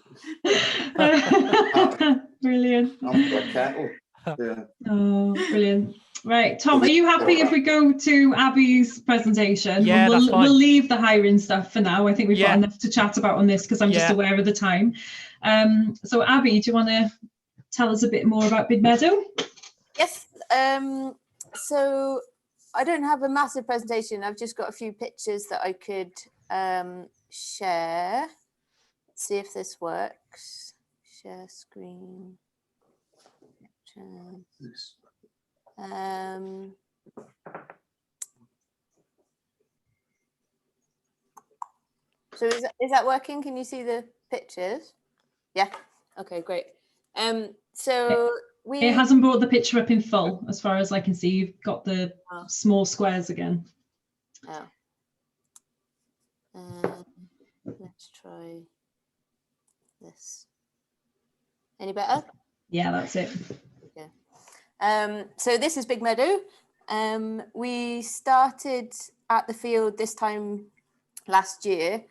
brilliant. on the kettle. Yeah. Oh, brilliant. Right, Tom, are you happy if we go to Abby's presentation? Yeah, that's fine. We'll leave the hiring stuff for now. I think we've got Yeah. enough to chat about on this because I'm just aware of the time. So Abbi, do you want to tell us a bit more about Big Meadow? Yes. So I don't have a massive presentation. I've just got a few pictures that I could share. Let's see if this works. Share screen. Pictures. So is that working? Can you see the pictures? Yeah. Okay, great. So it hasn't brought the picture up in full, as far as I can see. You've got the small squares again. Oh. Let's try this. Any better? Yeah, that's it. Okay. So this is Big Meadow. We started at the field this time last year,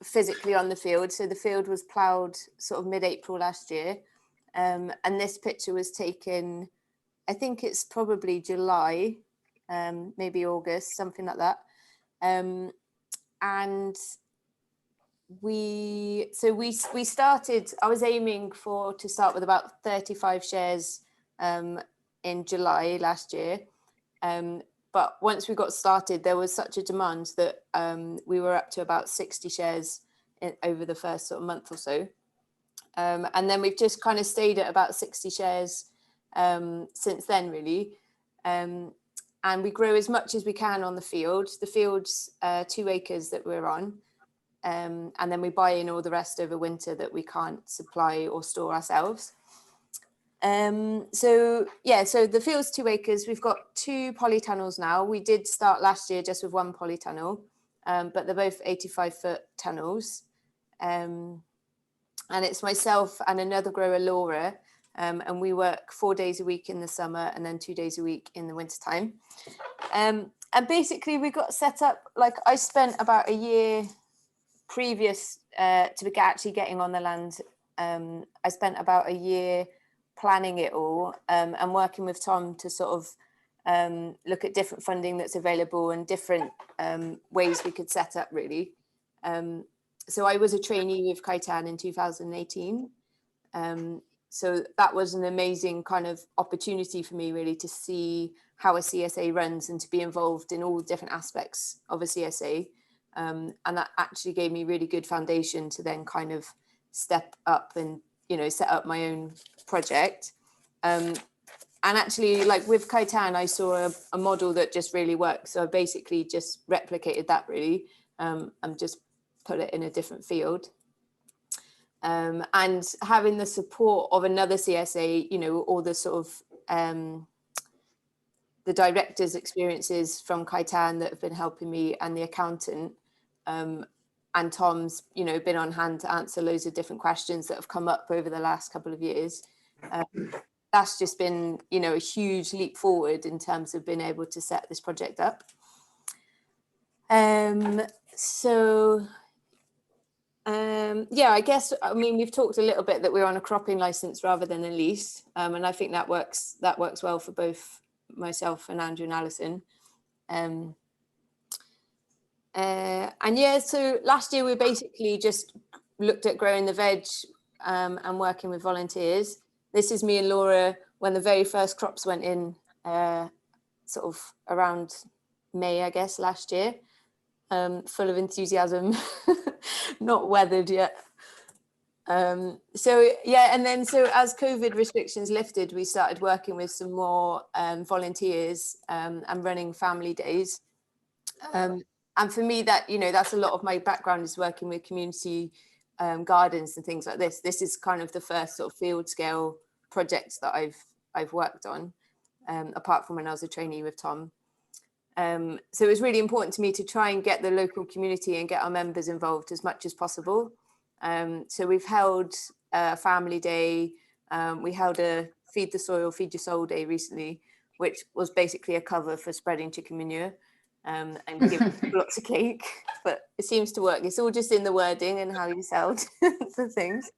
physically on the field. So the field was ploughed sort of mid-April last year. And this picture was taken, I think it's probably July, maybe August, something like that. And we started, I was aiming to start with about 35 shares in July last year. But once we got started, there was such a demand that we were up to about 60 shares over the first sort of month or so. And then we've just kind of stayed at about 60 shares since then, really. And we grow as much as we can on the field. The field's 2 acres that we're on. And then we buy in all the rest over winter that we can't supply or store ourselves. So the field's 2 acres. We've got 2 polytunnels now. We did start last year just with 1 polytunnel, but they're both 85-foot tunnels. And it's myself and another grower, Laura, and we work 4 days a week in the summer and then 2 days a week in the wintertime. And basically we got set up, like I spent about a year previous to actually getting on the land. I spent about a year planning it all and working with Tom to sort of look at different funding that's available and different ways we could set up, really. So I was a trainee with Kaitan in 2018. So that was an amazing kind of opportunity for me, really, to see how a CSA runs and to be involved in all different aspects of a CSA. And that actually gave me really good foundation to then kind of step up and, you know, set up my own project. And actually, like with Kaitan, I saw a model that just really works. So I basically just replicated that, really, and just put it in a different field. And having the support of another CSA, you know, all the sort of the director's experiences from Kaitan that have been helping me, and the accountant, and Tom's, you know, been on hand to answer loads of different questions that have come up over the last couple of years. that's just been, you know, a huge leap forward in terms of being able to set this project up. Yeah, I guess, I mean, we've talked a little bit that we're on a cropping license rather than a lease, and I think that works well for both myself and Andrew and Alison. And yeah, so last year we basically just looked at growing the veg and working with volunteers. This is me and Laura when the very first crops went in, sort of around May, I guess, last year. Full of enthusiasm, not weathered yet. So yeah, and then so as COVID restrictions lifted, we started working with some more volunteers and running family days. And for me, that, you know, that's a lot of my background is working with community gardens and things like this. This is kind of the first sort of field scale projects that I've worked on, apart from when I was a trainee with Tom. So it was really important to me to try and get the local community and get our members involved as much as possible. So we've held a family day. We held a Feed the Soil, Feed Your Soul day recently, which was basically a cover for spreading chicken manure and giving lots of cake, but it seems to work. It's all just in the wording and how you sell the things.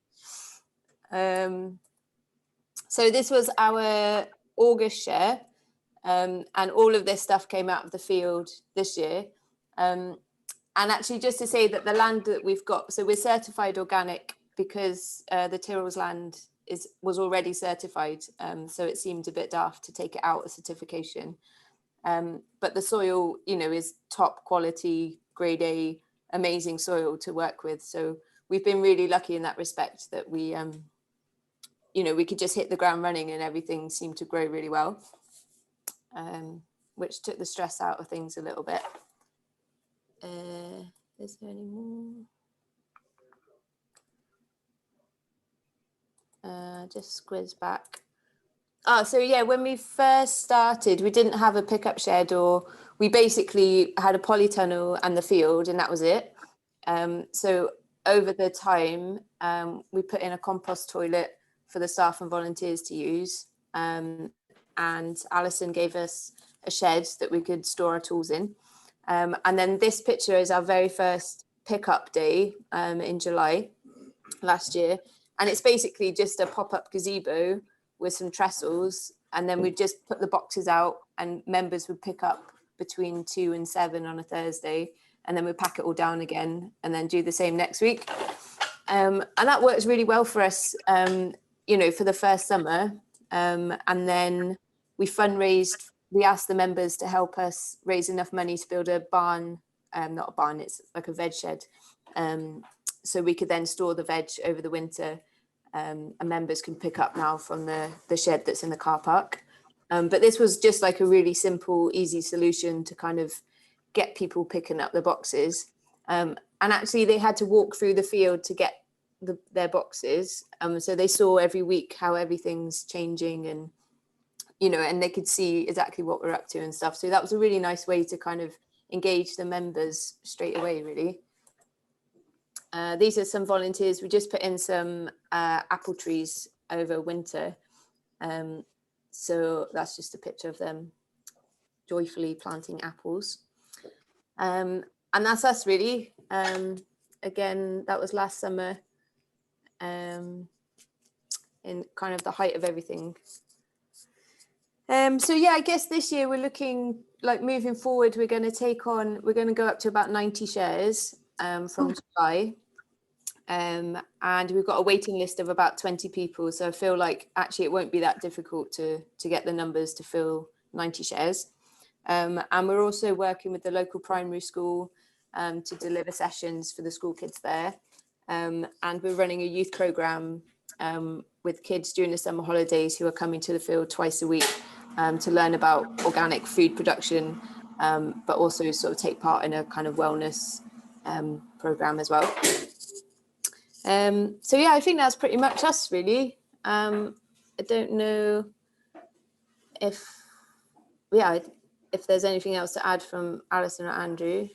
So this was our August share. And all of this stuff came out of the field this year. And actually, just to say that the land that we've got, so we're certified organic because the Tyrrell's land was already certified. So it seemed a bit daft to take it out of certification. But the soil, you know, is top quality, grade A, amazing soil to work with. So we've been really lucky in that respect that we, you know, we could just hit the ground running and everything seemed to grow really well. Which took the stress out of things a little bit. Is there any more? Just squiz back. Oh, so yeah, when we first started, we didn't have a pickup shed, or we basically had a polytunnel and the field, and that was it. So over the time, we put in a compost toilet for the staff and volunteers to use. And Alison gave us a shed that we could store our tools in. And then this picture is our very first pickup day in July last year. And it's basically just a pop-up gazebo with some trestles. And then we'd just put the boxes out and members would pick up between 2 and 7 on a Thursday. And then we'd pack it all down again and then do the same next week. And that works really well for us, you know, for the first summer. And then we fundraised, we asked the members to help us raise enough money to build a barn, not a barn, it's like a veg shed. So we could then store the veg over the winter, and members can pick up now from the shed that's in the car park. But this was just like a really simple, easy solution to kind of get people picking up the boxes. And actually they had to walk through the field to get their boxes. So they saw every week how everything's changing, and you know, and they could see exactly what we're up to and stuff. So that was a really nice way to kind of engage the members straight away, really. These are some volunteers. We just put in some apple trees over winter. So that's just a picture of them joyfully planting apples. And that's us, really. Again, that was last summer, in kind of the height of everything. So yeah, I guess this year we're looking like moving forward, we're going to go up to about 90 shares from July. And we've got a waiting list of about 20 people. So I feel like actually it won't be that difficult to get the numbers to fill 90 shares. And we're also working with the local primary school to deliver sessions for the school kids there. And we're running a youth programme with kids during the summer holidays who are coming to the field twice a week to learn about organic food production, but also sort of take part in a kind of wellness programme as well. So yeah, I think that's pretty much us, really. I don't know if there's anything else to add from Alison or Andrew.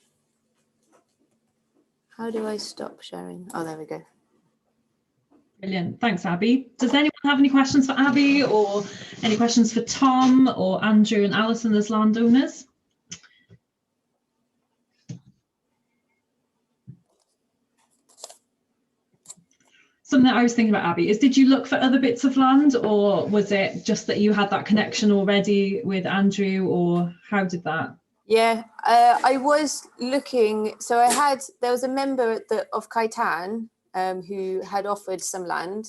How do I stop sharing? Oh, there we go. Brilliant. Thanks, Abby. Does anyone have any questions for Abby, or any questions for Tom or Andrew and Alison as landowners? Something that I was thinking about, Abby, is did you look for other bits of land, or was it just that you had that connection already with Andrew, or how did that? Yeah, I was looking. So there was a member of Kaitan who had offered some land,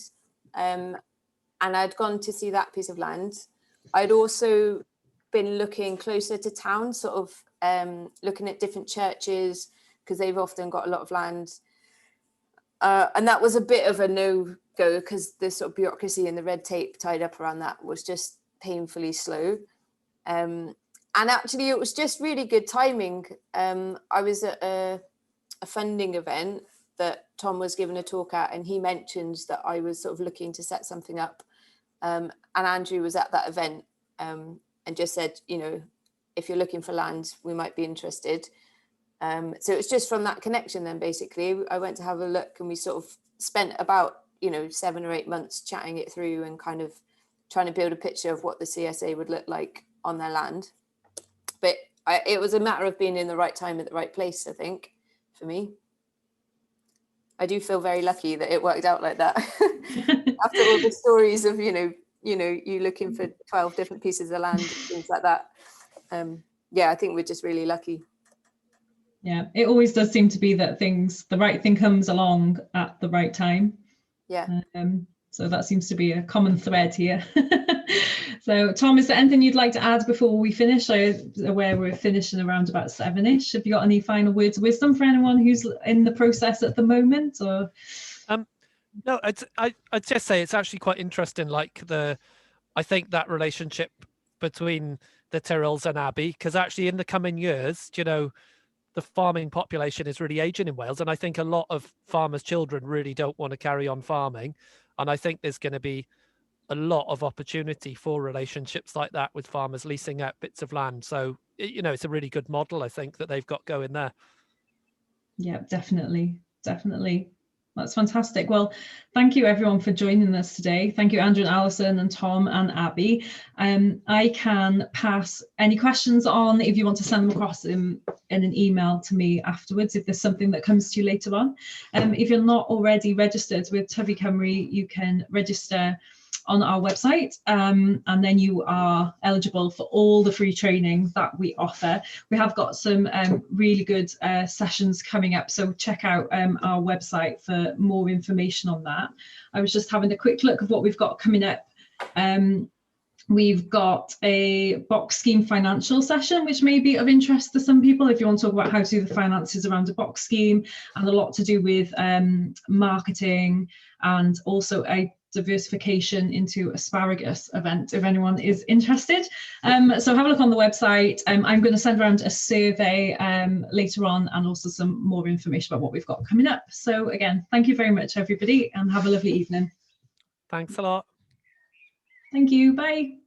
and I'd gone to see that piece of land. I'd also been looking closer to town, sort of looking at different churches, because they've often got a lot of land. And that was a bit of a no-go, because the sort of bureaucracy and the red tape tied up around that was just painfully slow. And actually, it was just really good timing. I was at a funding event that Tom was giving a talk at, and he mentioned that I was sort of looking to set something up. And Andrew was at that event and just said, you know, if you're looking for land, we might be interested. So it was just from that connection then, basically. I went to have a look, and we sort of spent about, 7 or 8 months chatting it through and kind of trying to build a picture of what the CSA would look like on their land. But it was a matter of being in the right time at the right place, I think, for me. I do feel very lucky that it worked out like that. After all the stories of, you looking for 12 different pieces of land and things like that. Yeah, I think we're just really lucky. Yeah, it always does seem to be that the right thing comes along at the right time. Yeah. So that seems to be a common thread here. So, Tom, is there anything you'd like to add before we finish? I'm aware we're finishing around about 7ish. Have you got any final words of wisdom for anyone who's in the process at the moment? Or no, I'd just say it's actually quite interesting. I think that relationship between the Tyrrells and Abbi, because actually in the coming years, the farming population is really aging in Wales, and I think a lot of farmers' children really don't want to carry on farming, and I think there's going to be a lot of opportunity for relationships like that with farmers leasing out bits of land. So, it's a really good model, I think, that they've got going there. Yeah, definitely. That's fantastic. Well, thank you everyone for joining us today. Thank you, Andrew and Alison and Tom and Abby. I can pass any questions on if you want to send them across in an email to me afterwards, if there's something that comes to you later on. If you're not already registered with Tyfu Cymru, you can register on our website, and then you are eligible for all the free training that we offer. We have got some really good sessions coming up, so check out our website for more information on that. I was just having a quick look of what we've got coming up. We've got a box scheme financial session, which may be of interest to some people if you want to talk about how to do the finances around a box scheme, and a lot to do with marketing, and also a diversification into asparagus event if anyone is interested. So have a look on the website. I'm going to send around a survey later on, and also some more information about what we've got coming up. So again, thank you very much everybody, and have a lovely evening. Thanks a lot. Thank you. Bye.